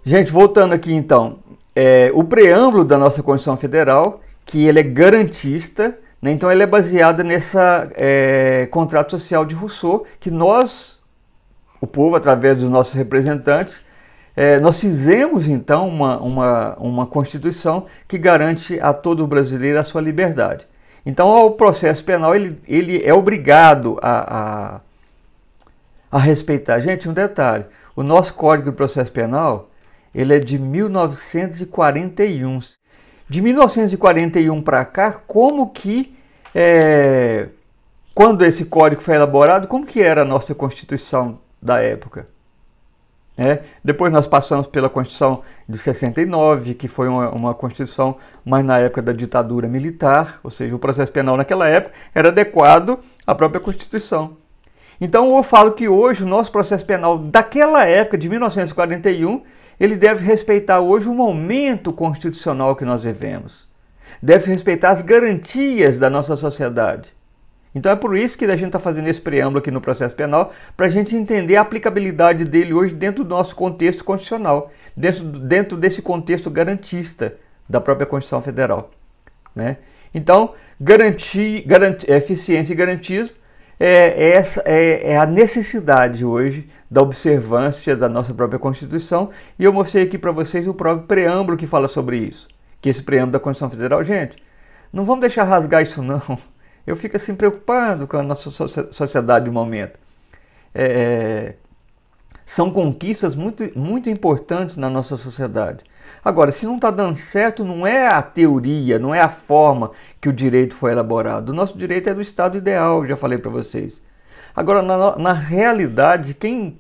Gente, voltando aqui então, o preâmbulo da nossa Constituição Federal, que ele é garantista, né? Então ele é baseado nessa contrato social de Rousseau, que nós, o povo, através dos nossos representantes, nós fizemos então uma Constituição que garante a todo brasileiro a sua liberdade. Então o processo penal ele é obrigado a respeitar. Gente, um detalhe, o nosso Código de Processo Penal ele é de 1941. De 1941 para cá, como que, quando esse código foi elaborado, como que era a nossa Constituição da época? Depois nós passamos pela Constituição de 69, que foi uma Constituição mais na época da ditadura militar, ou seja, o processo penal naquela época era adequado à própria Constituição. Então eu falo que hoje o nosso processo penal daquela época, de 1941, ele deve respeitar hoje o momento constitucional que nós vivemos. Deve respeitar as garantias da nossa sociedade. Então é por isso que a gente está fazendo esse preâmbulo aqui no processo penal, para a gente entender a aplicabilidade dele hoje dentro do nosso contexto constitucional, dentro desse contexto garantista da própria Constituição Federal, né? Então, eficiência e garantismo é a necessidade hoje da observância da nossa própria Constituição, e eu mostrei aqui para vocês o próprio preâmbulo que fala sobre isso, que esse preâmbulo da Constituição Federal, gente, não vamos deixar rasgar isso não, eu fico assim preocupado com a nossa sociedade no momento. São conquistas muito importantes na nossa sociedade. Agora, se não está dando certo, não é a teoria, não é a forma que o direito foi elaborado. O nosso direito é do estado ideal, já falei para vocês. Agora, na realidade, quem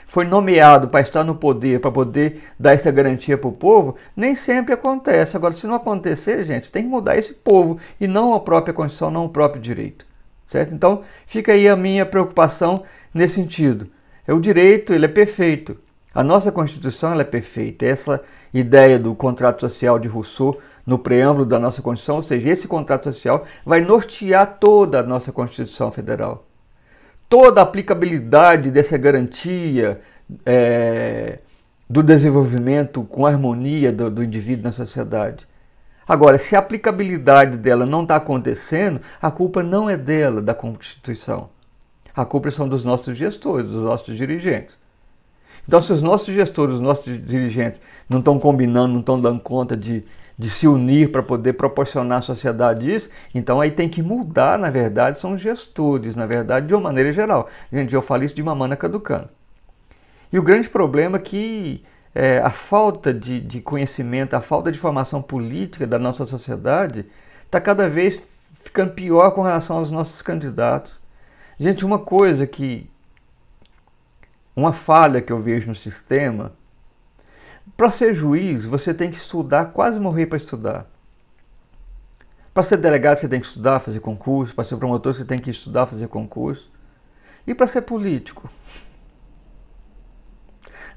foi nomeado para estar no poder, para poder dar essa garantia para o povo, nem sempre acontece. Agora, se não acontecer, gente, tem que mudar esse povo, e não a própria Constituição, não o próprio direito. Certo? Então, fica aí a minha preocupação nesse sentido. O direito, ele é perfeito. A nossa Constituição ela é perfeita. Essa ideia do contrato social de Rousseau no preâmbulo da nossa Constituição, ou seja, esse contrato social vai nortear toda a nossa Constituição Federal. Toda a aplicabilidade dessa garantia do desenvolvimento com harmonia do indivíduo na sociedade. Agora, se a aplicabilidade dela não está acontecendo, a culpa não é dela, da Constituição. A culpa são dos nossos gestores, dos nossos dirigentes. Então, se os nossos gestores, os nossos dirigentes não estão combinando, não estão dando conta de se unir para poder proporcionar à sociedade isso, então aí tem que mudar, na verdade, são os gestores, na verdade, de uma maneira geral. Gente, eu falo isso de mamana caducando. E o grande problema é que a falta de conhecimento, a falta de formação política da nossa sociedade está cada vez ficando pior com relação aos nossos candidatos. Gente, uma falha que eu vejo no sistema, para ser juiz você tem que estudar, quase morrer para estudar. Para ser delegado você tem que estudar, fazer concurso, para ser promotor você tem que estudar, fazer concurso. E para ser político?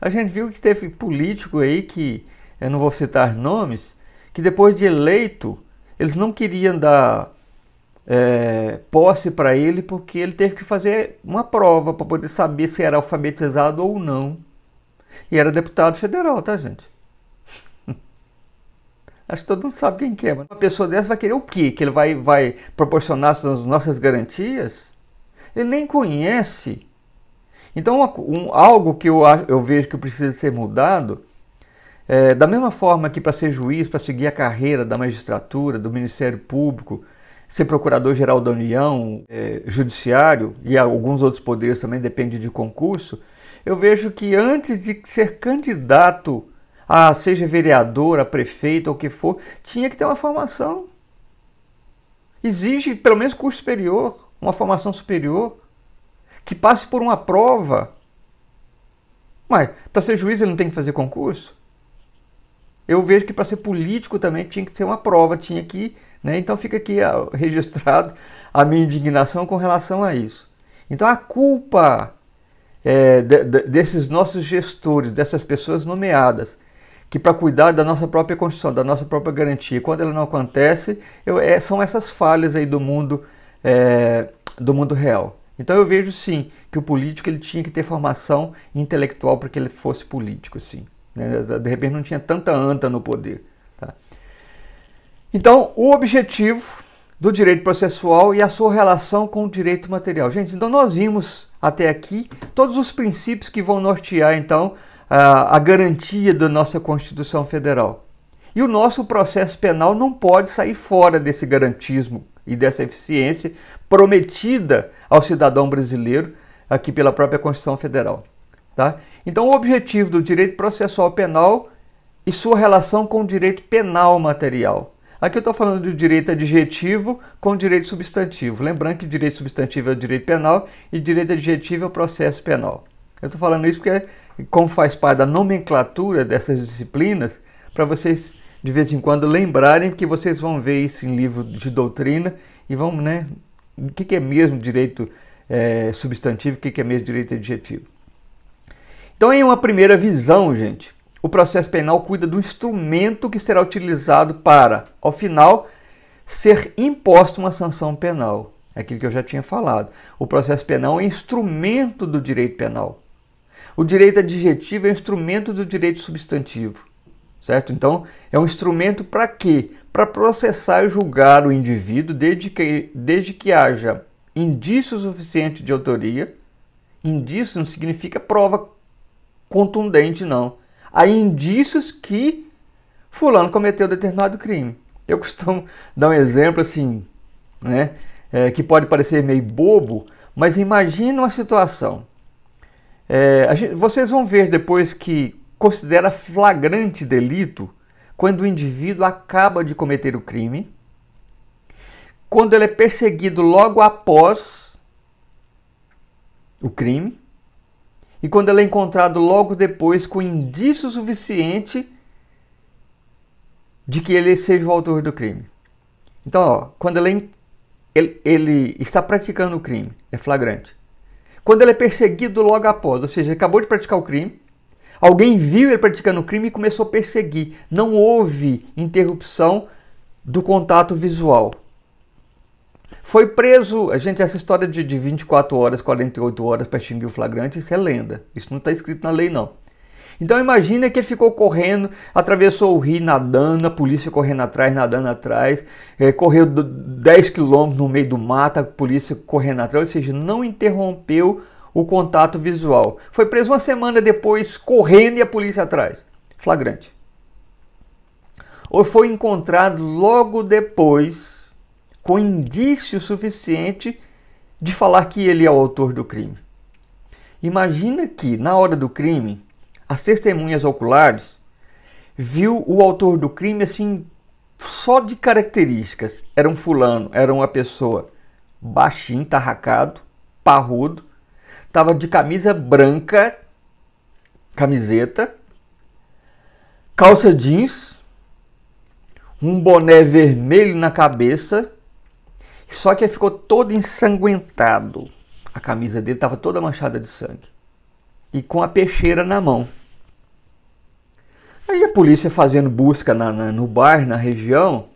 A gente viu que teve político aí que, eu não vou citar nomes, que depois de eleito, eles não queriam dar posse para ele porque ele teve que fazer uma prova para poder saber se era alfabetizado ou não. E era deputado federal, tá, gente? Acho que todo mundo sabe quem que é. Mas uma pessoa dessa vai querer o quê? Que ele vai proporcionar as nossas garantias? Ele nem conhece. Então, algo que eu vejo que precisa ser mudado, da mesma forma que para ser juiz, para seguir a carreira da magistratura, do Ministério Público, ser procurador-geral da União, judiciário e alguns outros poderes também, depende de concurso, eu vejo que antes de ser candidato a seja vereador, a prefeito ou o que for, tinha que ter uma formação. Exige pelo menos curso superior, uma formação superior, que passe por uma prova. Mas para ser juiz ele não tem que fazer concurso? Eu vejo que para ser político também tinha que ter uma prova, tinha que, então fica aqui registrado a minha indignação com relação a isso. Então a culpa desses nossos gestores, dessas pessoas nomeadas, que para cuidar da nossa própria Constituição, da nossa própria garantia, quando ela não acontece, são essas falhas aí do mundo real. Então eu vejo sim que o político ele tinha que ter formação intelectual para que ele fosse político, sim. né? De repente não tinha tanta anta no poder. Tá? Então, o objetivo do direito processual e a sua relação com o direito material. Gente, então nós vimos até aqui todos os princípios que vão nortear, então, a garantia da nossa Constituição Federal. E o nosso processo penal não pode sair fora desse garantismo e dessa eficiência prometida ao cidadão brasileiro aqui pela própria Constituição Federal. Tá? Então, o objetivo do direito processual penal e sua relação com o direito penal material. Aqui eu estou falando do direito adjetivo com direito substantivo. Lembrando que direito substantivo é o direito penal e direito adjetivo é o processo penal. Eu estou falando isso porque, como faz parte da nomenclatura dessas disciplinas, para vocês de vez em quando lembrarem que vocês vão ver isso em livro de doutrina e vão, né, o que é mesmo direito substantivo, o que é mesmo direito adjetivo. Então, em uma primeira visão, gente, o processo penal cuida do instrumento que será utilizado para, ao final, ser imposta uma sanção penal. É aquilo que eu já tinha falado. O processo penal é instrumento do direito penal. O direito adjetivo é instrumento do direito substantivo. Certo? Então, é um instrumento para quê? Para processar e julgar o indivíduo desde que haja indício suficiente de autoria. Indício não significa prova contundente, não. Há indícios que fulano cometeu determinado crime. Eu costumo dar um exemplo assim, né, que pode parecer meio bobo, mas imagina uma situação. Vocês vão ver depois que considera flagrante delito quando o indivíduo acaba de cometer o crime, quando ele é perseguido logo após o crime, e quando ele é encontrado logo depois com indício suficiente de que ele seja o autor do crime. Então, ó, quando ele está praticando o crime, é flagrante. Quando ele é perseguido logo após, ou seja, ele acabou de praticar o crime, alguém viu ele praticando o crime e começou a perseguir. Não houve interrupção do contato visual. Foi preso, essa história de 24 horas, 48 horas para extinguir o flagrante, isso é lenda. Isso não está escrito na lei, não. Então imagina que ele ficou correndo, atravessou o rio nadando, a polícia correndo atrás, nadando atrás, correu 10 quilômetros no meio do mato, a polícia correndo atrás, ou seja, não interrompeu o contato visual. Foi preso uma semana depois, correndo e a polícia atrás. Flagrante. Ou foi encontrado logo depois, com indício suficiente de falar que ele é o autor do crime. Imagina que, na hora do crime, as testemunhas oculares viu o autor do crime assim, só de características. Era um fulano, era uma pessoa baixinho, tarracado, parrudo, estava de camisa branca, camiseta, calça jeans, um boné vermelho na cabeça, só que ele ficou todo ensanguentado. A camisa dele estava toda manchada de sangue. E com a peixeira na mão. Aí a polícia fazendo busca no bar, na região,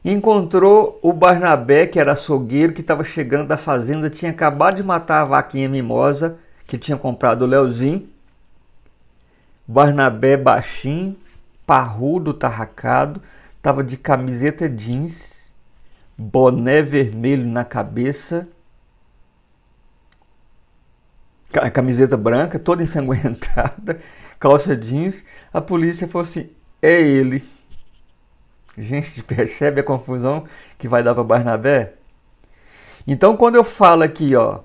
encontrou o Barnabé, que era açougueiro, que estava chegando da fazenda, tinha acabado de matar a vaquinha mimosa, que tinha comprado o Leozinho. Barnabé baixinho, parrudo, tarracado, estava de camiseta jeans, boné vermelho na cabeça, camiseta branca, toda ensanguentada, calça jeans. A polícia falou assim, é ele. Gente, percebe a confusão que vai dar para Barnabé? Então, quando eu falo aqui, ó,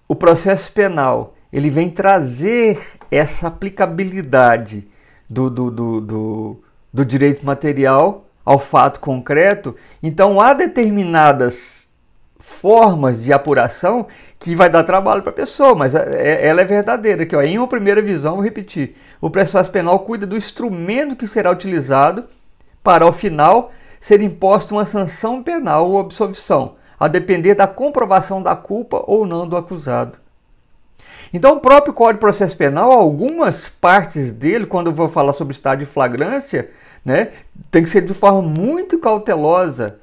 o processo penal, ele vem trazer essa aplicabilidade do direito material ao fato concreto. Então, há determinadas formas de apuração que vai dar trabalho para a pessoa, mas ela é verdadeira. Aqui, ó, em uma primeira visão, vou repetir, o processo penal cuida do instrumento que será utilizado para, ao final, ser imposta uma sanção penal ou absolvição, a depender da comprovação da culpa ou não do acusado. Então, o próprio Código de Processo Penal, algumas partes dele, quando eu vou falar sobre estado de flagrância, né, tem que ser de forma muito cautelosa.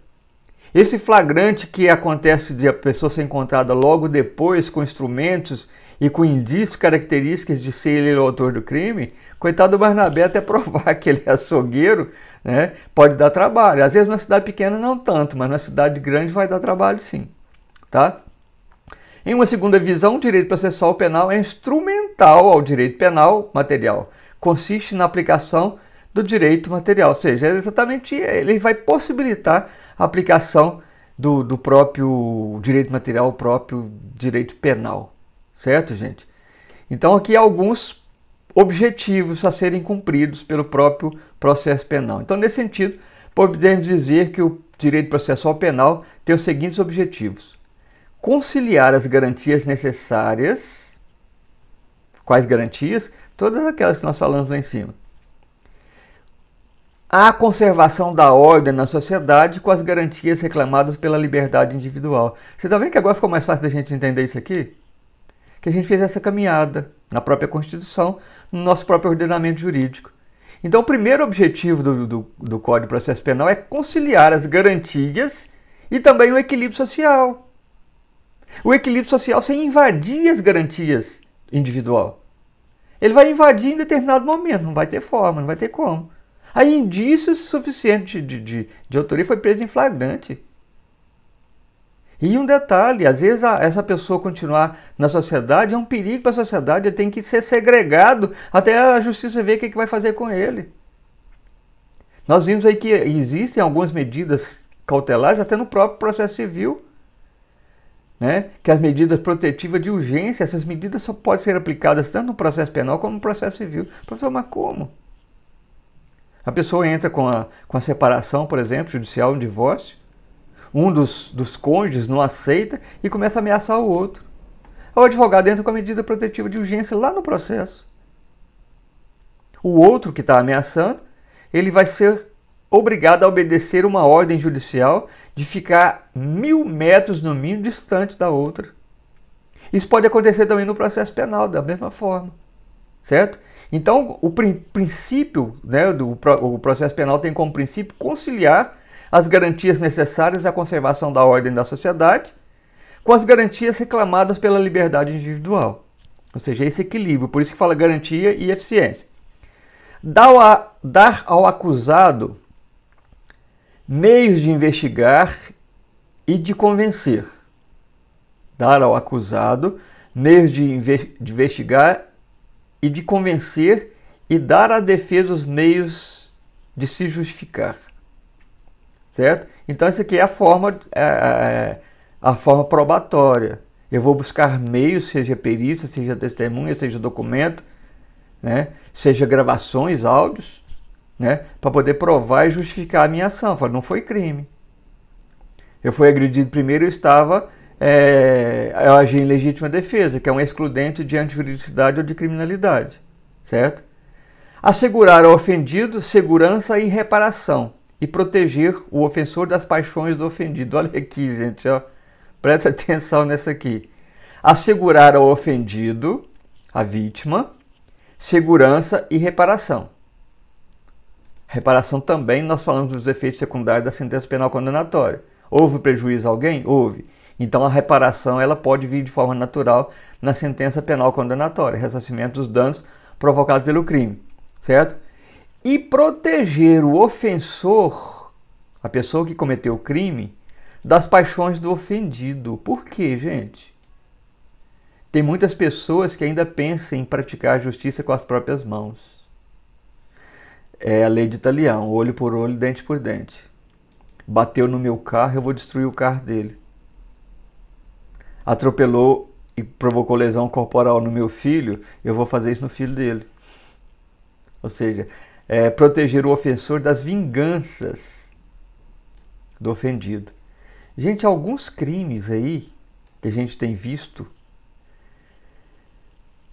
Esse flagrante que acontece de a pessoa ser encontrada logo depois com instrumentos e com indícios, características de ser ele o autor do crime, coitado do Barnabé até provar que ele é açougueiro, né, pode dar trabalho. Às vezes na cidade pequena não tanto, mas na cidade grande vai dar trabalho sim. Tá? Em uma segunda visão, o direito processual penal é instrumental ao direito penal material. Consiste na aplicação do direito material, ou seja, exatamente ele vai possibilitar a aplicação do próprio direito material, o próprio direito penal. Certo, gente? Então aqui há alguns objetivos a serem cumpridos pelo próprio processo penal. Então, nesse sentido, podemos dizer que o direito processual penal tem os seguintes objetivos: conciliar as garantias necessárias. Quais garantias? Todas aquelas que nós falamos lá em cima. A conservação da ordem na sociedade com as garantias reclamadas pela liberdade individual. Você está vendo que agora ficou mais fácil da gente entender isso aqui? Que a gente fez essa caminhada na própria Constituição, no nosso próprio ordenamento jurídico. Então, o primeiro objetivo do Código de Processo Penal é conciliar as garantias e também o equilíbrio social. O equilíbrio social sem invadir as garantias individual. Ele vai invadir em determinado momento, não vai ter forma, não vai ter como. Aí, indícios suficientes de autoria, foi preso em flagrante. E um detalhe, às vezes essa pessoa continuar na sociedade é um perigo para a sociedade, ele tem que ser segregado até a justiça ver o que vai fazer com ele. Nós vimos aí que existem algumas medidas cautelares até no próprio processo civil, né? Que as medidas protetivas de urgência, essas medidas só podem ser aplicadas tanto no processo penal como no processo civil. Professor, mas como? A pessoa entra com a separação, por exemplo, judicial, um divórcio. Um dos cônjuges não aceita e começa a ameaçar o outro. O advogado entra com a medida protetiva de urgência lá no processo. O outro que está ameaçando, ele vai ser obrigado a obedecer uma ordem judicial de ficar 1000 metros no mínimo distante da outra. Isso pode acontecer também no processo penal, da mesma forma. Certo? Então, o princípio, né, o processo penal tem como princípio conciliar as garantias necessárias à conservação da ordem da sociedade com as garantias reclamadas pela liberdade individual. Ou seja, esse equilíbrio, por isso que fala garantia e eficiência. Dar ao acusado meios de investigar e de convencer. Dar ao acusado meios de investigar e de convencer e dar à defesa os meios de se justificar. Certo? Então, isso aqui é a forma probatória. Eu vou buscar meios, seja perícia, seja testemunha, seja documento, né? Seja gravações, áudios, né? Para poder provar e justificar a minha ação. Falo, não foi crime. Eu fui agredido primeiro, eu agi em legítima defesa, que é um excludente de antijuridicidade ou de criminalidade. Certo? Assegurar ao ofendido segurança e reparação. E proteger o ofensor das paixões do ofendido. Olha aqui, gente, ó. Presta atenção nessa aqui. Assegurar ao ofendido, a vítima, segurança e reparação. Reparação também, nós falamos dos efeitos secundários da sentença penal condenatória. Houve prejuízo a alguém? Houve. Então a reparação ela pode vir de forma natural na sentença penal condenatória, ressarcimento dos danos provocados pelo crime. Certo? E proteger o ofensor, a pessoa que cometeu o crime, das paixões do ofendido. Por quê, gente? Tem muitas pessoas que ainda pensam em praticar a justiça com as próprias mãos. É a lei de Italião, olho por olho, dente por dente. Bateu no meu carro, eu vou destruir o carro dele. Atropelou e provocou lesão corporal no meu filho, eu vou fazer isso no filho dele. Ou seja, proteger o ofensor das vinganças do ofendido. Gente, alguns crimes aí que a gente tem visto,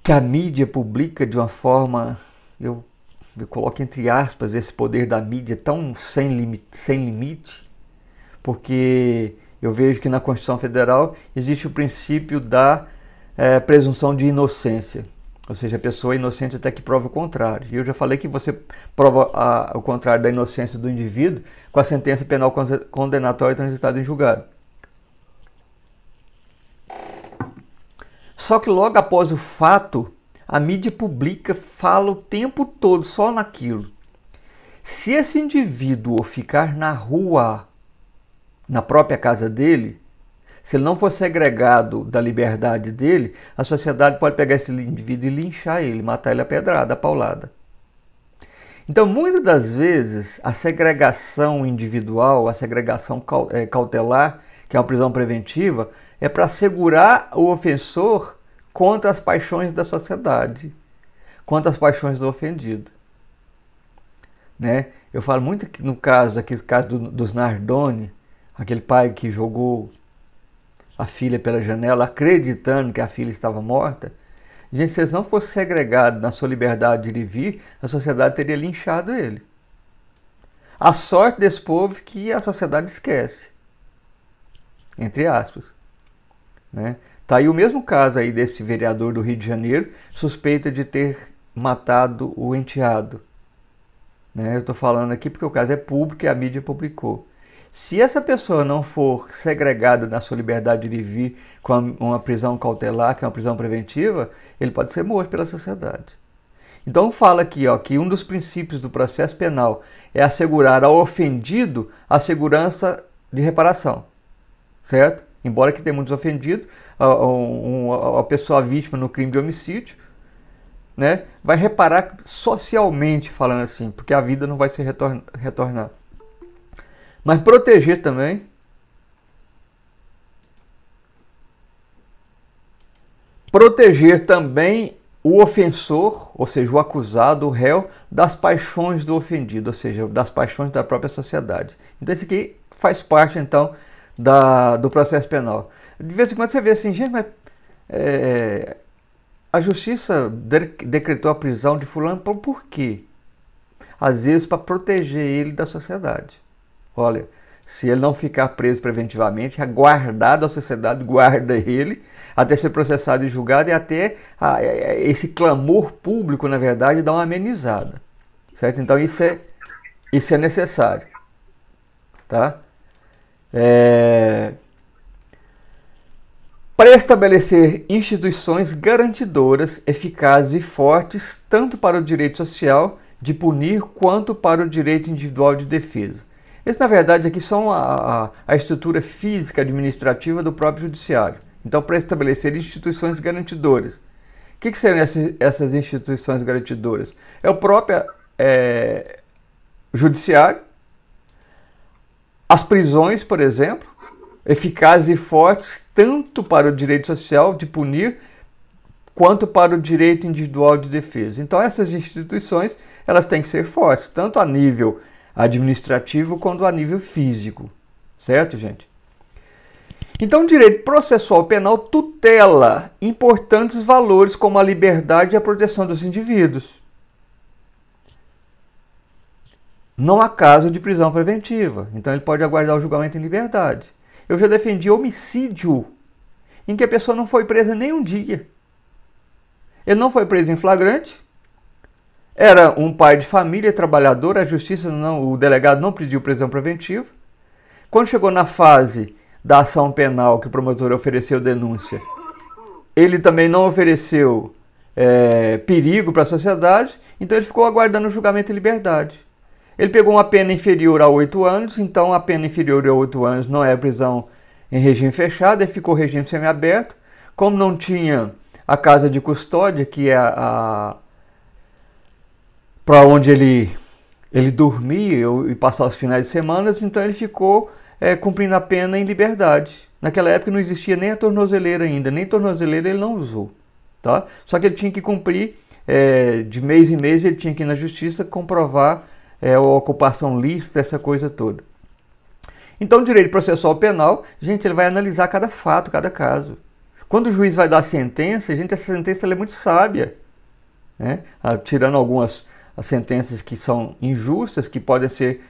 que a mídia publica de uma forma, eu coloco entre aspas esse poder da mídia tão sem limite, porque eu vejo que na Constituição Federal existe o princípio da presunção de inocência. Ou seja, a pessoa é inocente até que prova o contrário. E eu já falei que você prova o contrário da inocência do indivíduo com a sentença penal condenatória transitada em julgado. Só que logo após o fato, a mídia publica, fala o tempo todo só naquilo. Se esse indivíduo ficar na rua, na própria casa dele, se ele não for segregado da liberdade dele, a sociedade pode pegar esse indivíduo e linchar ele, matar ele a pedrada, a paulada. Então, muitas das vezes, a segregação individual, a segregação cautelar, que é uma prisão preventiva, é para segurar o ofensor contra as paixões da sociedade, contra as paixões do ofendido. Né? Eu falo muito que no caso, aquele caso dos Nardoni, aquele pai que jogou a filha pela janela acreditando que a filha estava morta. Gente, se eles não fossem segregados na sua liberdade de ir e vir, a sociedade teria linchado ele. A sorte desse povo que a sociedade esquece. Entre aspas. Né? Tá aí o mesmo caso aí desse vereador do Rio de Janeiro, suspeito de ter matado o enteado. Né? Eu estou falando aqui porque o caso é público e a mídia publicou. Se essa pessoa não for segregada na sua liberdade de ir e vir com uma prisão cautelar, que é uma prisão preventiva, ele pode ser morto pela sociedade. Então fala aqui que um dos princípios do processo penal é assegurar ao ofendido a segurança de reparação. Certo? Embora que tenha muitos ofendidos, a pessoa vítima no crime de homicídio, né, vai reparar socialmente, falando assim, porque a vida não vai se retornar. Mas proteger também. Proteger também o ofensor, ou seja, o acusado, o réu, das paixões do ofendido, ou seja, das paixões da própria sociedade. Então isso aqui faz parte, então, do processo penal. De vez em quando você vê assim, gente, mas a justiça decretou a prisão de fulano por quê? Às vezes para proteger ele da sociedade. Olha, se ele não ficar preso preventivamente, guardado, a sociedade guarda ele até ser processado e julgado, e até esse clamor público, na verdade, dá uma amenizada. Certo? Então isso é necessário. Tá? Para estabelecer instituições garantidoras, eficazes e fortes, tanto para o direito social de punir, quanto para o direito individual de defesa. Esse, na verdade, aqui são a estrutura física administrativa do próprio judiciário. Então, para estabelecer instituições garantidoras. O que seriam essas instituições garantidoras? É o próprio judiciário, as prisões, por exemplo, eficazes e fortes tanto para o direito social de punir, quanto para o direito individual de defesa. Então, essas instituições elas têm que ser fortes, tanto a nível administrativo quanto a nível físico. Certo, gente? Então, o direito processual penal tutela importantes valores como a liberdade e a proteção dos indivíduos. Não há caso de prisão preventiva, então ele pode aguardar o julgamento em liberdade. Eu já defendi homicídio, em que a pessoa não foi presa nem um dia. Ele não foi preso em flagrante, era um pai de família, trabalhador, a justiça, o delegado não pediu prisão preventiva. Quando chegou na fase da ação penal, que o promotor ofereceu denúncia, ele também não ofereceu perigo para a sociedade, então ele ficou aguardando o julgamento em liberdade. Ele pegou uma pena inferior a 8 anos, então a pena inferior a 8 anos não é prisão em regime fechado, ele ficou regime semiaberto. Como não tinha a casa de custódia, que é para onde ele dormia e passava os finais de semana, então ele ficou cumprindo a pena em liberdade. Naquela época não existia nem a tornozeleira ainda, nem tornozeleira ele não usou. Tá? Só que ele tinha que cumprir, de mês em mês ele tinha que ir na justiça comprovar a ocupação lícita, essa coisa toda. Então, o direito processual penal, gente, ele vai analisar cada fato, cada caso. Quando o juiz vai dar a sentença, gente, essa sentença ela é muito sábia, né? Tirando algumas sentenças que são injustas, que podem ser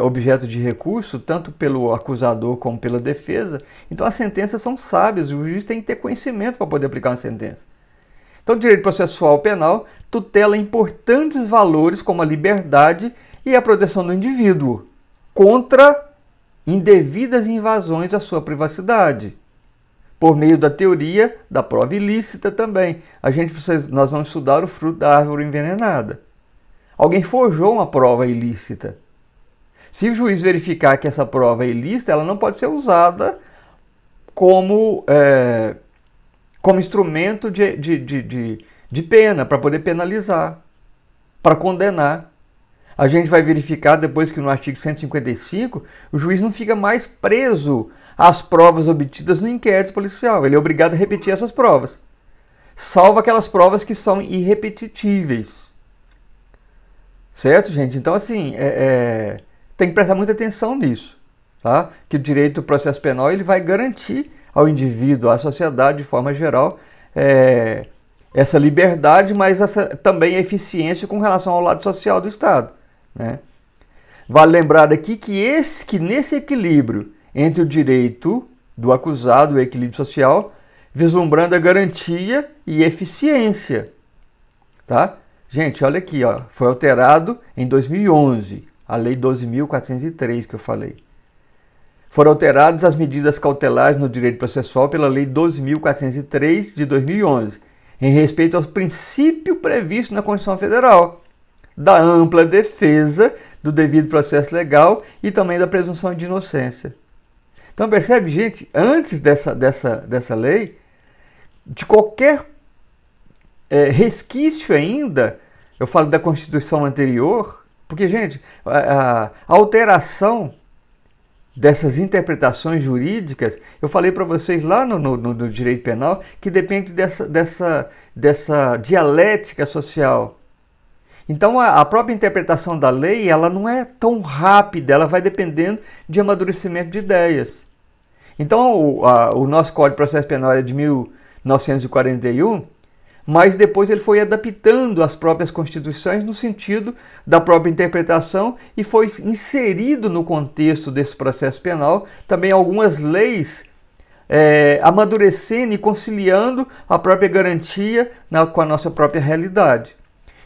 objeto de recurso, tanto pelo acusador como pela defesa. Então, as sentenças são sábias, o juiz tem que ter conhecimento para poder aplicar uma sentença. Então, o direito processual penal tutela importantes valores como a liberdade e a proteção do indivíduo contra indevidas invasões à sua privacidade. por meio da teoria da prova ilícita também. Nós vamos estudar o fruto da árvore envenenada. Alguém forjou uma prova ilícita. Se o juiz verificar que essa prova é ilícita, ela não pode ser usada como instrumento de pena, para poder penalizar, para condenar. A gente vai verificar depois que no artigo 155, o juiz não fica mais preso às provas obtidas no inquérito policial. Ele é obrigado a repetir essas provas, salvo aquelas provas que são irrepetíveis. Certo, gente? Então, assim, tem que prestar muita atenção nisso, tá? Que o direito do processo penal ele vai garantir ao indivíduo, à sociedade, de forma geral, essa liberdade, mas também a eficiência com relação ao lado social do Estado, né? Vale lembrar aqui que nesse equilíbrio entre o direito do acusado e o equilíbrio social, vislumbrando a garantia e eficiência, tá? Gente, olha aqui, ó, foi alterado em 2011, a Lei 12.403 que eu falei. Foram alteradas as medidas cautelares no direito processual pela Lei 12.403 de 2011, em respeito ao princípio previsto na Constituição Federal, da ampla defesa do devido processo legal e também da presunção de inocência. Então percebe, gente, antes dessa lei, de qualquer resquício ainda, eu falo da Constituição anterior, porque, gente, a alteração dessas interpretações jurídicas, eu falei para vocês lá no direito penal, que depende dessa dialética social. Então, a própria interpretação da lei, ela não é tão rápida, ela vai dependendo de amadurecimento de ideias. Então, o nosso Código de Processo Penal é de 1941, mas depois ele foi adaptando as próprias constituições no sentido da própria interpretação e foi inserido no contexto desse processo penal também algumas leis amadurecendo e conciliando a própria garantia com a nossa própria realidade.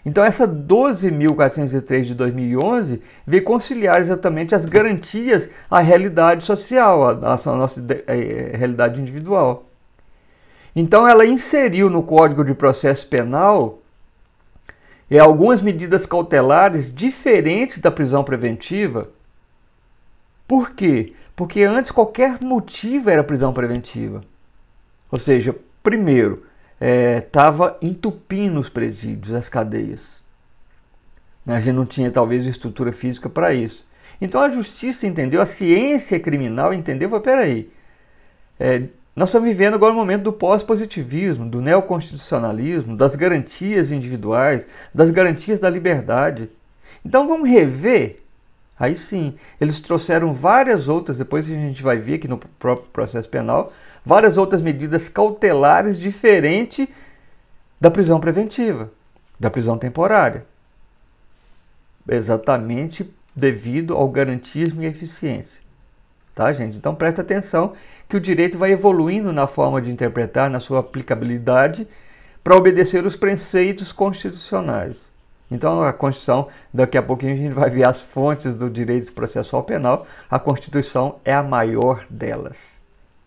Então essa 12.403 de 2011 veio conciliar exatamente as garantias à realidade social, à nossa realidade individual. Então ela inseriu no Código de Processo Penal algumas medidas cautelares diferentes da prisão preventiva. Por quê? Porque antes qualquer motivo era prisão preventiva. Ou seja, primeiro, estava entupindo os presídios, as cadeias. A gente não tinha talvez estrutura física para isso. Então a justiça entendeu, a ciência criminal entendeu, foi peraí, nós estamos vivendo agora o momento do pós-positivismo, do neoconstitucionalismo, das garantias individuais, das garantias da liberdade. Então vamos rever. Aí sim, eles trouxeram várias outras, depois a gente vai ver aqui no próprio processo penal, várias outras medidas cautelares diferentes da prisão preventiva, da prisão temporária. Exatamente devido ao garantismo e eficiência. Tá, gente? Então presta atenção que o direito vai evoluindo na forma de interpretar, na sua aplicabilidade, para obedecer os preceitos constitucionais. Então a Constituição, daqui a pouquinho a gente vai ver as fontes do direito processual penal, a Constituição é a maior delas,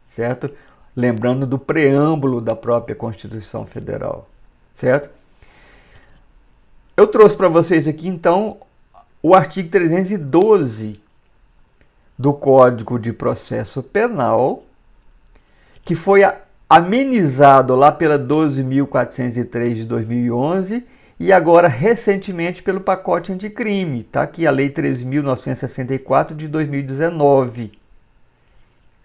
certo? Lembrando do preâmbulo da própria Constituição Federal, certo? Eu trouxe para vocês aqui então o artigo 312 do Código de Processo Penal, que foi amenizado lá pela 12.403 de 2011 e agora recentemente pelo pacote anticrime, tá? Aqui a Lei 13.964 de 2019,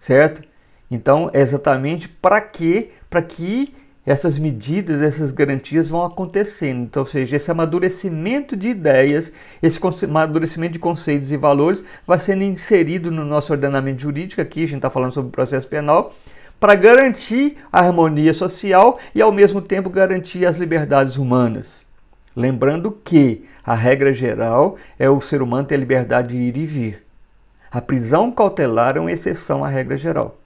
certo? Então, é exatamente para quê? Para que essas medidas, essas garantias vão acontecendo. Então, ou seja, esse amadurecimento de ideias, esse amadurecimento de conceitos e valores vai sendo inserido no nosso ordenamento jurídico, aqui a gente está falando sobre o processo penal, para garantir a harmonia social e, ao mesmo tempo, garantir as liberdades humanas. Lembrando que a regra geral é o ser humano ter a liberdade de ir e vir. A prisão cautelar é uma exceção à regra geral.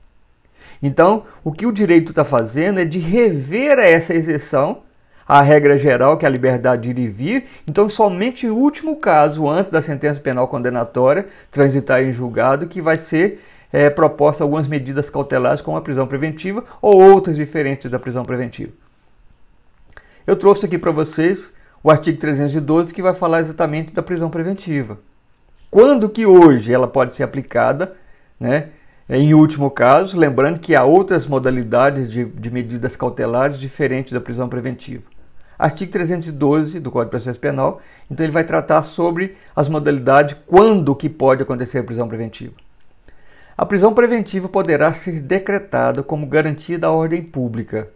Então, o que o direito está fazendo é de rever essa exceção à regra geral, que é a liberdade de ir e vir. Então, somente o último caso, antes da sentença penal condenatória, transitar em julgado, que vai ser é proposta algumas medidas cautelares como a prisão preventiva ou outras diferentes da prisão preventiva. Eu trouxe aqui para vocês o artigo 312 que vai falar exatamente da prisão preventiva. Quando que hoje ela pode ser aplicada, né? Em último caso, lembrando que há outras modalidades de medidas cautelares diferentes da prisão preventiva. Artigo 312 do Código de Processo Penal, então ele vai tratar sobre as modalidades quando que pode acontecer a prisão preventiva. A prisão preventiva poderá ser decretada como garantia da ordem pública.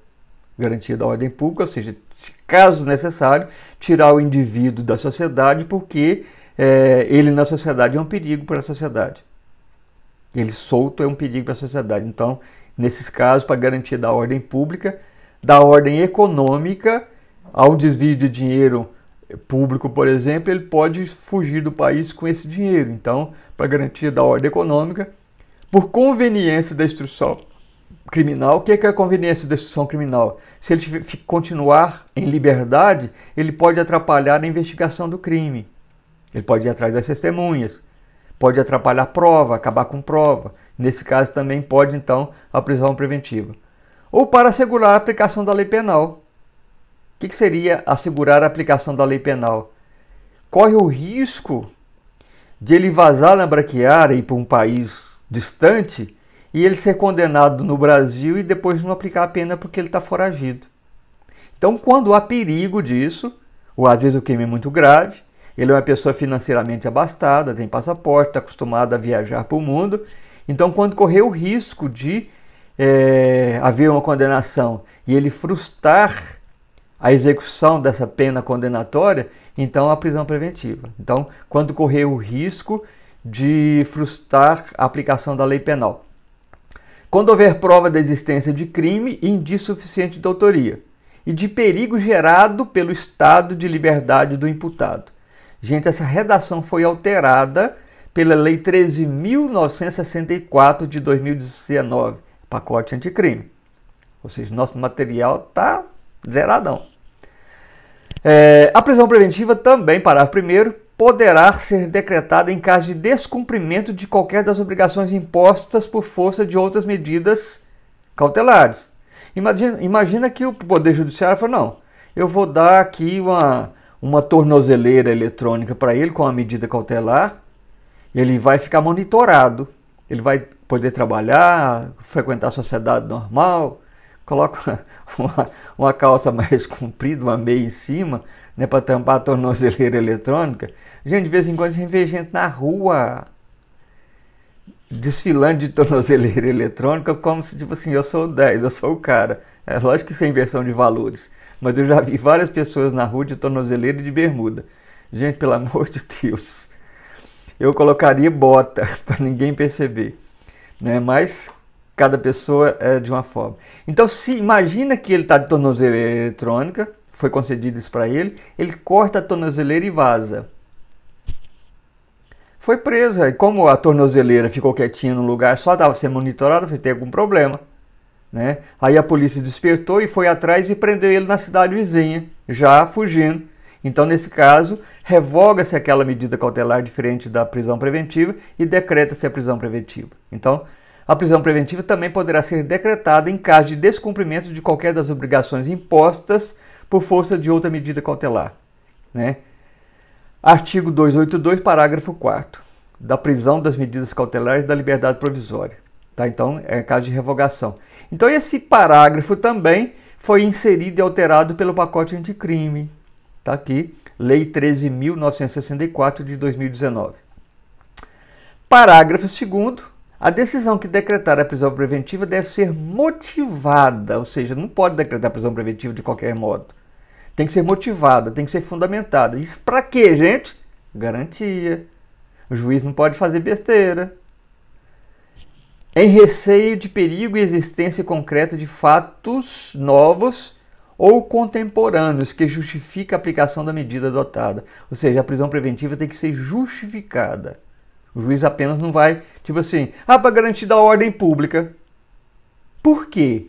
Garantia da ordem pública, ou seja, se caso necessário, tirar o indivíduo da sociedade porque ele na sociedade é um perigo para a sociedade. Ele solto é um perigo para a sociedade. Então, nesses casos, para garantia da ordem pública, da ordem econômica, ao desvio de dinheiro público, por exemplo, ele pode fugir do país com esse dinheiro. Então, para garantia da ordem econômica, por conveniência da instrução criminal. O que é a conveniência da instrução criminal? Se ele continuar em liberdade, ele pode atrapalhar a investigação do crime. Ele pode ir atrás das testemunhas, pode atrapalhar a prova, acabar com prova. Nesse caso também pode, então, a prisão preventiva. Ou para assegurar a aplicação da lei penal. O que seria assegurar a aplicação da lei penal? Corre o risco de ele vazar na braquiária e ir para um país distante e ele ser condenado no Brasil e depois não aplicar a pena porque ele está foragido. Então, quando há perigo disso, ou às vezes o crime é muito grave, ele é uma pessoa financeiramente abastada, tem passaporte, está acostumado a viajar para o mundo. Então, quando correr o risco de haver uma condenação e ele frustrar a execução dessa pena condenatória, então a prisão preventiva. Então, quando correr o risco de frustrar a aplicação da lei penal. Quando houver prova da existência de crime e indício suficiente de autoria e de perigo gerado pelo estado de liberdade do imputado. Gente, essa redação foi alterada pela Lei 13.964 de 2019, pacote anticrime. Ou seja, nosso material está zeradão. A prisão preventiva também, parágrafo 1º, poderá ser decretada em caso de descumprimento de qualquer das obrigações impostas por força de outras medidas cautelares. Imagina que o Poder Judiciário falou, não, eu vou dar aqui uma tornozeleira eletrônica para ele com uma medida cautelar, ele vai ficar monitorado, ele vai poder trabalhar, frequentar a sociedade normal, coloca uma calça mais comprida, uma meia em cima, né, para tampar a tornozeleira eletrônica. Gente, de vez em quando a gente vê gente na rua desfilando de tornozeleira eletrônica como se, tipo assim, eu sou o 10, eu sou o cara. É lógico que isso é inversão de valores, mas eu já vi várias pessoas na rua de tornozeleira e de bermuda. Gente, pelo amor de Deus, eu colocaria bota para ninguém perceber, né? Mas cada pessoa é de uma forma. Então, se imagina que ele está de tornozeleira eletrônica, foi concedido isso para ele, ele corta a tornozeleira e vaza. Foi preso. E como a tornozeleira ficou quietinha no lugar, só estava sendo monitorada, foi ter algum problema, né? Aí a polícia despertou e foi atrás e prendeu ele na cidade vizinha, já fugindo. Então, nesse caso, revoga-se aquela medida cautelar diferente da prisão preventiva e decreta-se a prisão preventiva. Então, a prisão preventiva também poderá ser decretada em caso de descumprimento de qualquer das obrigações impostas por força de outra medida cautelar, né? Artigo 282, parágrafo 4º, da prisão das medidas cautelares da liberdade provisória. Tá? Então, é caso de revogação. Então, esse parágrafo também foi inserido e alterado pelo pacote anticrime. Está aqui, Lei 13.964 de 2019. Parágrafo 2º. A decisão que decretar a prisão preventiva deve ser motivada, ou seja, não pode decretar a prisão preventiva de qualquer modo. Tem que ser motivada, tem que ser fundamentada. Isso para quê, gente? Garantia. O juiz não pode fazer besteira. Em receio de perigo e existência concreta de fatos novos ou contemporâneos que justifica a aplicação da medida adotada. Ou seja, a prisão preventiva tem que ser justificada. O juiz apenas não vai, tipo assim, para garantir da ordem pública. Por quê?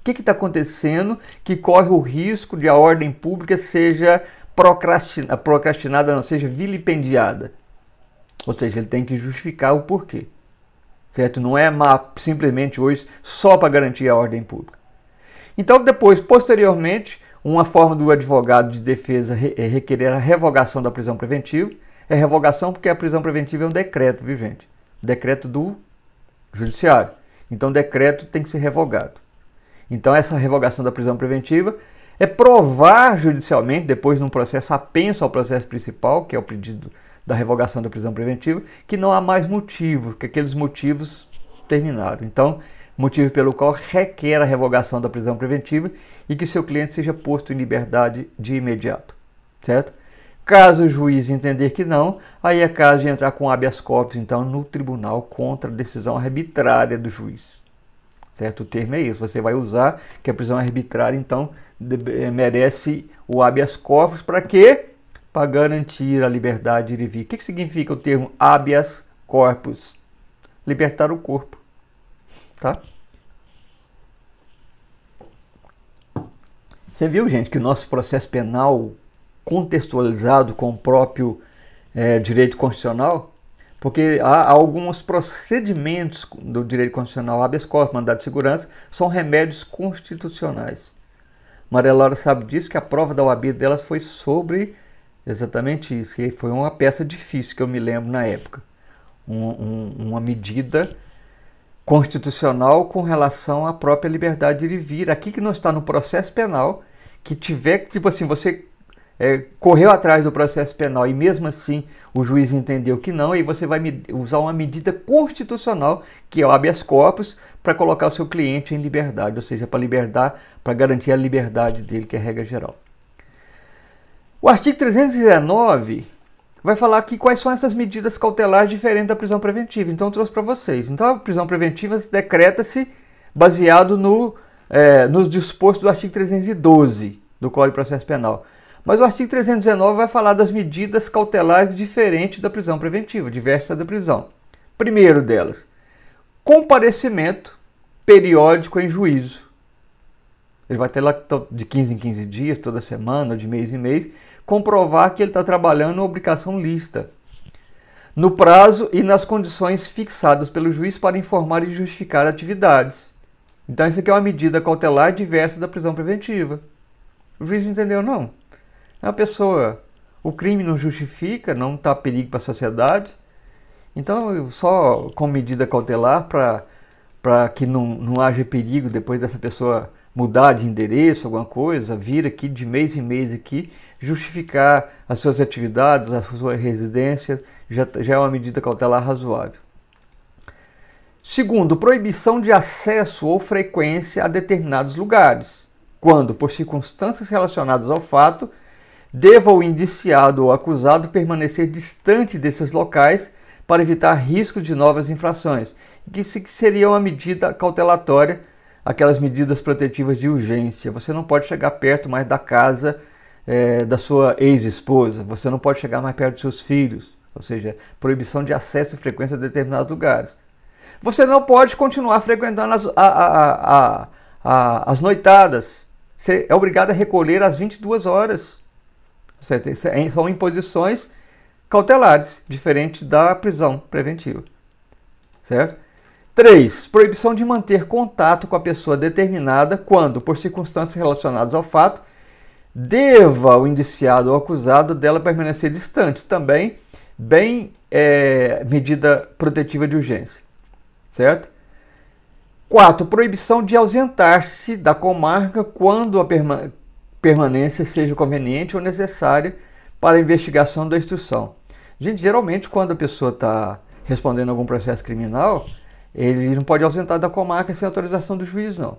O que está acontecendo que corre o risco de a ordem pública seja procrastinada, não seja vilipendiada? Ou seja, ele tem que justificar o porquê. certo? Não é simplesmente hoje só para garantir a ordem pública. Então, depois, posteriormente, uma forma do advogado de defesa requerer a revogação da prisão preventiva. É revogação porque a prisão preventiva é um decreto, viu, gente? Decreto do judiciário. Então, o decreto tem que ser revogado. Então, essa revogação da prisão preventiva é provar judicialmente, depois num processo apenso ao processo principal, que é o pedido da revogação da prisão preventiva, que não há mais motivo, que aqueles motivos terminaram. Então, motivo pelo qual requer a revogação da prisão preventiva e que seu cliente seja posto em liberdade de imediato, certo? Caso o juiz entender que não, aí é caso de entrar com habeas corpus, então, no tribunal contra a decisão arbitrária do juiz, certo? O termo é isso, você vai usar que a prisão arbitrária, então, merece o habeas corpus para quê? Para garantir a liberdade de ir e vir. O que significa o termo habeas corpus? Libertar o corpo. Tá? Você viu, gente, que o nosso processo penal contextualizado com o próprio direito constitucional? Porque há alguns procedimentos do direito constitucional, habeas corpus, mandado de segurança, são remédios constitucionais. Maria Laura sabe disso, que a prova da OAB delas foi sobre exatamente isso. E foi uma peça difícil, que eu me lembro na época. Uma medida constitucional com relação à própria liberdade de ir e vir. Aqui que não está no processo penal, que tiver, tipo assim, você correu atrás do processo penal e mesmo assim o juiz entendeu que não, e você vai usar uma medida constitucional, que é o habeas corpus, para colocar o seu cliente em liberdade, ou seja, para garantir a liberdade dele, que é a regra geral. O artigo 319 vai falar aqui quais são essas medidas cautelares diferentes da prisão preventiva. Então eu trouxe para vocês. Então a prisão preventiva decreta-se baseado nos dispostos do artigo 312 do Código de Processo Penal. Mas o artigo 319 vai falar das medidas cautelares diferentes da prisão preventiva, diversas da prisão. Primeiro delas, comparecimento periódico em juízo. Ele vai ter lá de 15 em 15 dias, toda semana, de mês em mês, comprovar que ele está trabalhando uma obrigação lícita, no prazo e nas condições fixadas pelo juiz para informar e justificar atividades. Então isso aqui é uma medida cautelar diversa da prisão preventiva. O juiz entendeu? Não. A pessoa, o crime não justifica, não está perigo para a sociedade. Então, só com medida cautelar para que não haja perigo depois dessa pessoa mudar de endereço, alguma coisa, vir aqui de mês em mês aqui, justificar as suas atividades, a sua residência, já é uma medida cautelar razoável. Segundo, proibição de acesso ou frequência a determinados lugares, quando, por circunstâncias relacionadas ao fato, deva o indiciado ou acusado permanecer distante desses locais para evitar risco de novas infrações, que seria uma medida cautelatória, aquelas medidas protetivas de urgência. Você não pode chegar perto mais da casa da sua ex-esposa, você não pode chegar mais perto dos seus filhos, ou seja, proibição de acesso e frequência a determinados lugares. Você não pode continuar frequentando as noitadas, você é obrigado a recolher às 22 horas. São imposições cautelares, diferente da prisão preventiva, certo? 3. Proibição de manter contato com a pessoa determinada quando, por circunstâncias relacionadas ao fato, deva o indiciado ou acusado dela permanecer distante. Também, medida protetiva de urgência, certo? 4. Proibição de ausentar-se da comarca quando a permanência seja conveniente ou necessária para a investigação da instrução. Gente, geralmente quando a pessoa está respondendo algum processo criminal, ele não pode ausentar da comarca sem autorização do juiz, não.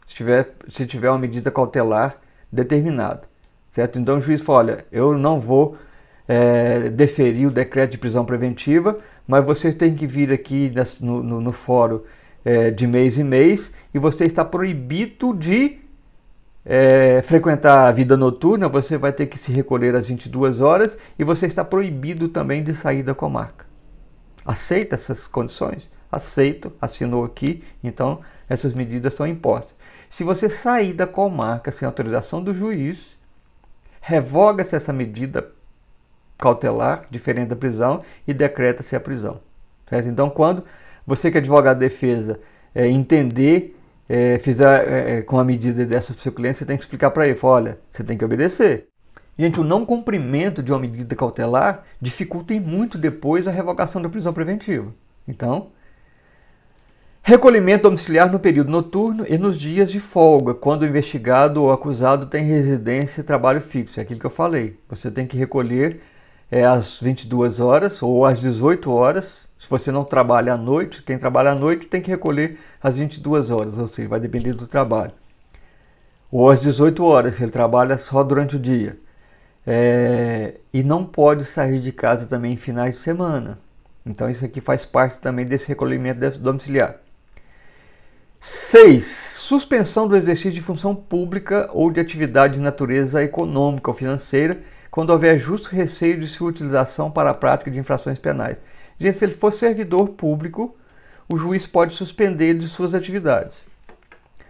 Se tiver uma medida cautelar determinada, certo? Então o juiz fala, olha, eu não vou deferir o decreto de prisão preventiva, mas você tem que vir aqui no fórum de mês em mês e você está proibido de frequentar a vida noturna, você vai ter que se recolher às 22 horas e você está proibido também de sair da comarca. Aceita essas condições? Aceito, assinou aqui, então essas medidas são impostas. Se você sair da comarca sem autorização do juiz, revoga-se essa medida cautelar, diferente da prisão, e decreta-se a prisão. Certo? Então, quando você que é advogado de defesa, entender, fizer com a medida dessa para o seu cliente, você tem que explicar para ele, olha, você tem que obedecer. Gente, o não cumprimento de uma medida cautelar dificulta muito depois a revogação da prisão preventiva. Então, recolhimento domiciliar no período noturno e nos dias de folga, quando o investigado ou acusado tem residência e trabalho fixo. É aquilo que eu falei. Você tem que recolher às 22 horas ou às 18 horas. Se você não trabalha à noite, quem trabalha à noite tem que recolher às 22 horas, ou seja, vai depender do trabalho. Ou às 18 horas, se ele trabalha só durante o dia. E não pode sair de casa também em finais de semana. Então isso aqui faz parte também desse recolhimento domiciliar. 6. Suspensão do exercício de função pública ou de atividade de natureza econômica ou financeira, quando houver justo receio de sua utilização para a prática de infrações penais. Gente, se ele for servidor público, o juiz pode suspender ele de suas atividades.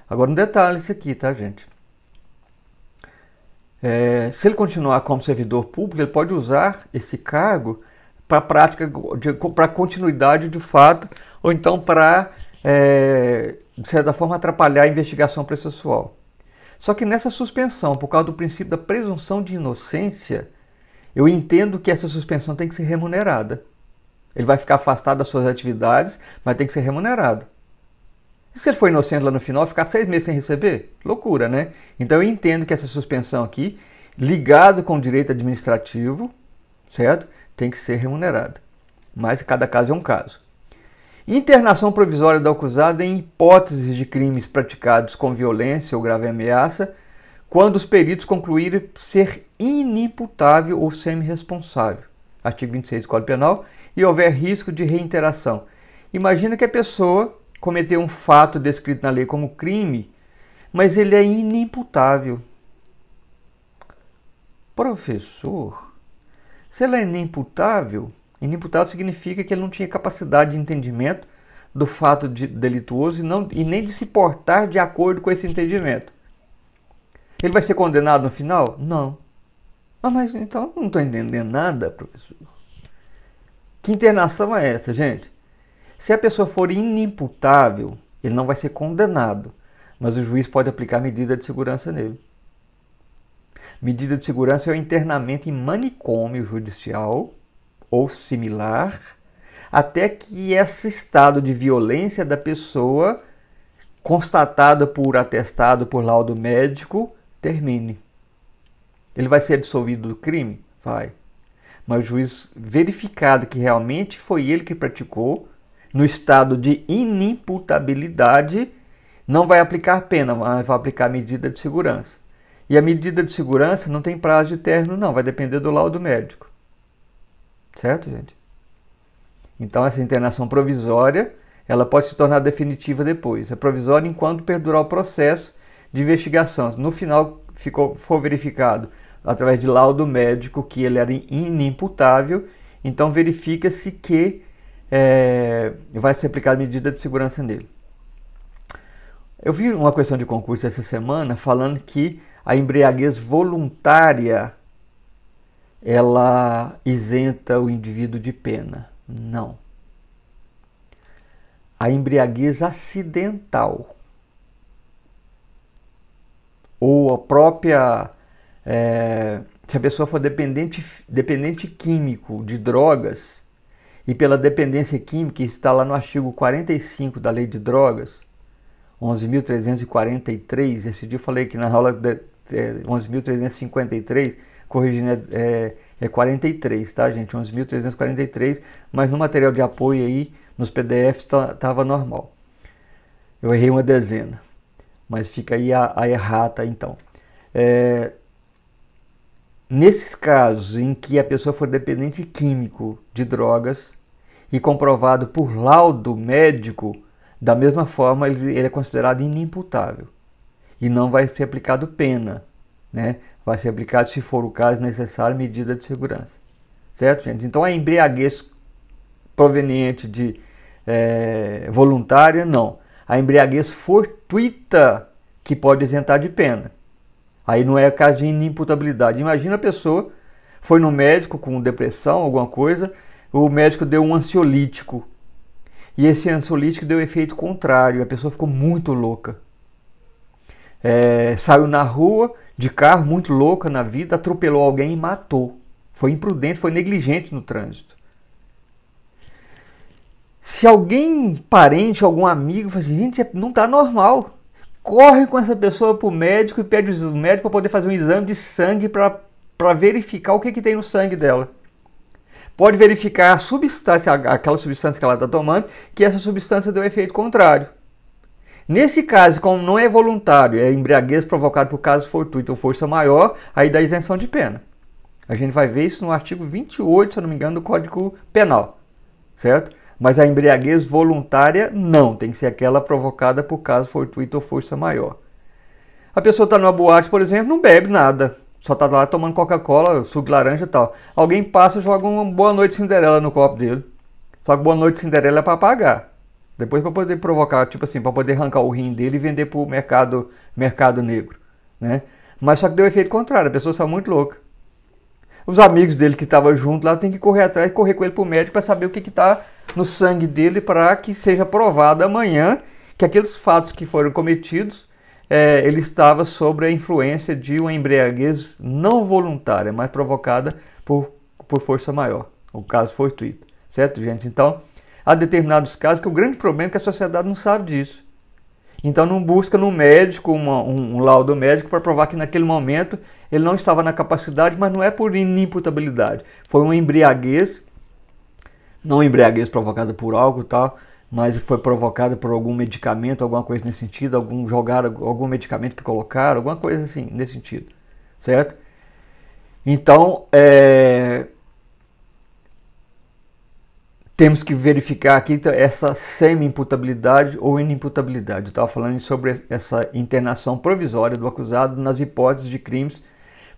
Agora um detalhe isso aqui, tá, gente? Se ele continuar como servidor público, ele pode usar esse cargo para prática, para continuidade de fato, ou então para, de certa forma, atrapalhar a investigação processual. Só que nessa suspensão, por causa do princípio da presunção de inocência, eu entendo que essa suspensão tem que ser remunerada. Ele vai ficar afastado das suas atividades, mas tem que ser remunerado. E se ele for inocente lá no final, ficar 6 meses sem receber? Loucura, né? Então eu entendo que essa suspensão aqui, ligado com o direito administrativo, certo? Tem que ser remunerada. Mas cada caso é um caso. Internação provisória do acusado em hipóteses de crimes praticados com violência ou grave ameaça, quando os peritos concluírem ser inimputável ou semi-responsável. Artigo 26 do Código Penal. E houver risco de reiteração. Imagina que a pessoa cometeu um fato descrito na lei como crime, mas ele é inimputável. Professor, se ele é inimputável, inimputável significa que ele não tinha capacidade de entendimento do fato delituoso e nem de se portar de acordo com esse entendimento. Ele vai ser condenado no final? Não. Mas então não estou entendendo nada, professor. Que internação é essa, gente? Se a pessoa for inimputável, ele não vai ser condenado, mas o juiz pode aplicar medida de segurança nele. Medida de segurança é o internamento em manicômio judicial ou similar, até que esse estado de violência da pessoa, constatado por atestado por laudo médico, termine. Ele vai ser absolvido do crime? Vai. Mas o juiz, verificado que realmente foi ele que praticou, no estado de inimputabilidade, não vai aplicar pena, mas vai aplicar medida de segurança. E a medida de segurança não tem prazo de término, não, vai depender do laudo médico. Certo, gente? Então, essa internação provisória, ela pode se tornar definitiva depois. É provisória enquanto perdurar o processo de investigação. No final, for verificado através de laudo médico que ele era inimputável, então verifica-se que vai ser aplicada medida de segurança nele. Eu vi uma questão de concurso essa semana falando que a embriaguez voluntária ela isenta o indivíduo de pena. Não. A embriaguez acidental ou a própria se a pessoa for dependente químico de drogas, e pela dependência química está lá no artigo 45 da Lei de Drogas, 11.343, esse dia eu falei que na aula 11.353, corrigindo, é 43, tá, gente? 11.343, mas no material de apoio aí, nos PDFs, estava normal. Eu errei uma dezena, mas fica aí a errata, então. Nesses casos em que a pessoa for dependente químico de drogas e comprovado por laudo médico, da mesma forma ele é considerado inimputável e não vai ser aplicado pena, né? Vai ser aplicado, se for o caso necessário, medida de segurança. Certo, gente? Então a embriaguez proveniente de voluntária, não. A embriaguez fortuita que pode isentar de pena. Aí não é caso de inimputabilidade. Imagina a pessoa foi no médico com depressão, alguma coisa, o médico deu um ansiolítico e esse ansiolítico deu efeito contrário, a pessoa ficou muito louca. Saiu na rua de carro, muito louca na vida, atropelou alguém e matou. Foi imprudente, foi negligente no trânsito. Se alguém, parente, algum amigo, fala assim, gente, não está normal, corre com essa pessoa para o médico e pede o médico para poder fazer um exame de sangue para verificar o que tem no sangue dela. Pode verificar a substância, aquela substância que ela está tomando, que essa substância deu efeito contrário. Nesse caso, como não é voluntário, é embriaguez provocada por caso fortuito ou força maior, aí dá isenção de pena. A gente vai ver isso no artigo 28, se eu não me engano, do Código Penal, certo? Mas a embriaguez voluntária não, tem que ser aquela provocada por caso fortuito ou força maior. A pessoa está numa boate, por exemplo, não bebe nada, só está lá tomando Coca-Cola, suco de laranja e tal. Alguém passa e joga uma Boa Noite Cinderela no copo dele. Só que Boa Noite Cinderela é para pagar. Depois para poder provocar, tipo assim, para poder arrancar o rim dele e vender para o mercado negro, né? Mas só que deu efeito contrário, a pessoa saiu muito louca. Os amigos dele que estavam junto lá tem que correr atrás, correr com ele para o médico para saber o que está no sangue dele, para que seja provado amanhã que aqueles fatos que foram cometidos, ele estava sob a influência de uma embriaguez não voluntária, mas provocada por força maior, o caso fortuito, certo, gente? Então, há determinados casos que o grande problema é que a sociedade não sabe disso. Então não busca no médico um laudo médico para provar que naquele momento ele não estava na capacidade, mas não é por inimputabilidade. Foi uma embriaguez, não embriaguez provocada por álcool e tal, mas foi provocada por algum medicamento, alguma coisa nesse sentido, algum medicamento que colocaram, alguma coisa assim nesse sentido, certo? Então, temos que verificar aqui essa semi-imputabilidade ou inimputabilidade. Eu estava falando sobre essa internação provisória do acusado nas hipóteses de crimes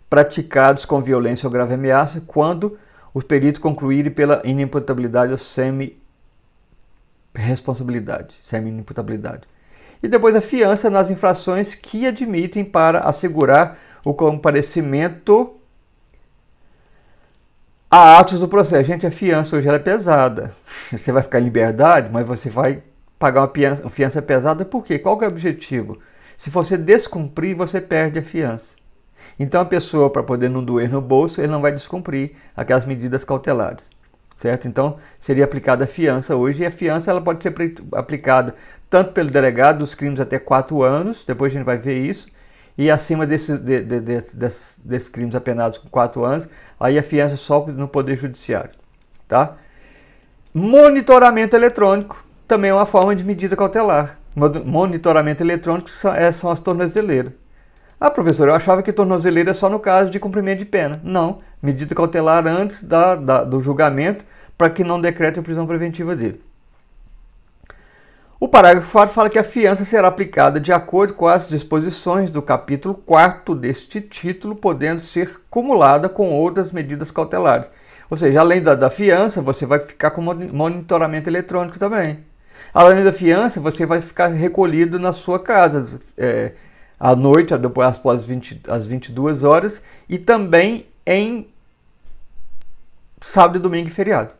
praticados com violência ou grave ameaça, quando os peritos concluírem pela inimputabilidade ou semi-inimputabilidade. E depois a fiança nas infrações que admitem para assegurar o comparecimento a atos do processo. Gente, a fiança hoje ela é pesada. Você vai ficar em liberdade, mas você vai pagar uma fiança pesada. Por quê? Qual que é o objetivo? Se você descumprir, você perde a fiança. Então a pessoa, para poder não doer no bolso, ele não vai descumprir aquelas medidas cautelares, certo? Então seria aplicada a fiança hoje, e a fiança ela pode ser aplicada tanto pelo delegado dos crimes até 4 anos, depois a gente vai ver isso, e acima desses crimes apenados com 4 anos, aí a fiança só no Poder Judiciário, tá? Monitoramento eletrônico também é uma forma de medida cautelar. Monitoramento eletrônico são as tornozeleiras. Ah, professor, eu achava que tornozeleira é só no caso de cumprimento de pena. Não, medida cautelar antes do julgamento, para que não decrete a prisão preventiva dele. O parágrafo 4 fala que a fiança será aplicada de acordo com as disposições do capítulo 4º deste título, podendo ser cumulada com outras medidas cautelares. Ou seja, além da fiança, você vai ficar com monitoramento eletrônico também. Além da fiança, você vai ficar recolhido na sua casa à noite, após as 22 horas, e também em sábado, domingo e feriado.